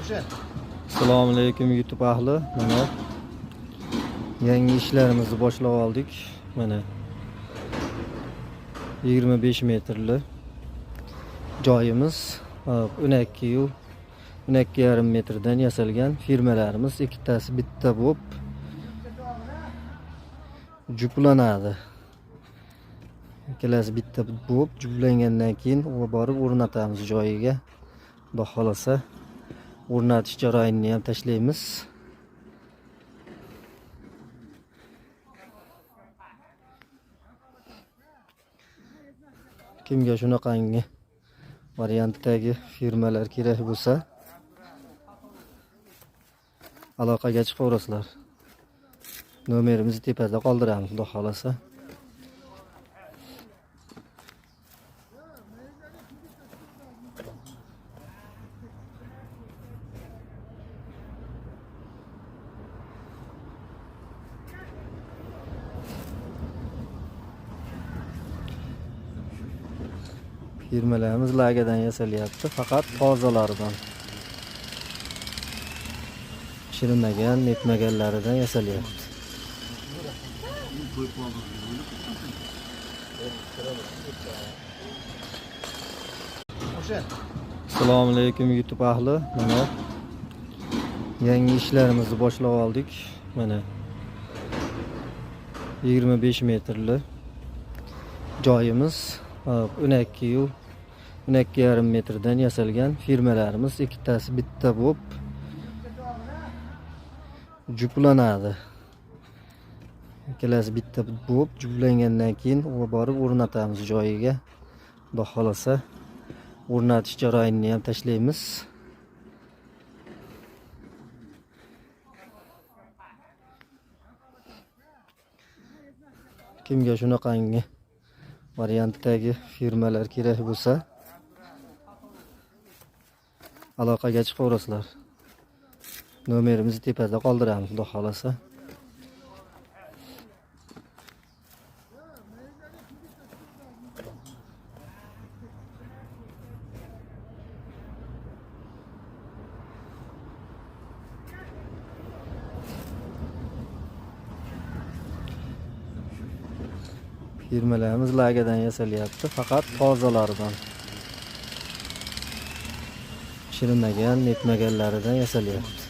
Assalomu alaykum YouTube ahli. Mana yangi ishlarimizni boshlab oldik. Mana 25 metrli joyimiz, 12,5 metrdan yasalgan firmalarimiz ikkitasi bitta bo'lib juplanadi. Ikkalasi bitta bo'lib juplangandan keyin borib o'rnatamiz joyiga. Xudo xolasa o'rnatish jarayonini ham tashlaymiz. Kimga shunaqangi variantdagi firmalar kerak bo'lsa, aloqaga chiqaverasizlar. Nomerimizni tepada qoldiramiz, xudo xolasa. Firmalarimiz lagadan yasalyapti, faqat tozalaridan. Shirinmagan, netmaganlaridan yasalyapti. Assalomu alaykum YouTube ahli. Mana yangi ishlarimizni boshlab oldik. Mana 25 metrli joyimiz, 12,5 metrdan yasalgan firmalarimiz ikkitasi bitta bo'lib juplanadi. Ikkalasi bitta bo'lib juplangandan keyin borib o'rnatamiz joyiga. Xudo xolasa o'rnatish jarayonini ham tashlaymiz. Kimga shunaqangi variantdagi firmalar kerak bo'lsa, aloqaga chiqaverasizlar. Nomerimizni tepada qoldiramiz, xudo xolasa. Firmalarimiz lagadan yasalyapti, faqat tozalaridan. Shirinmagan, netmaganlaridan yasalyapti.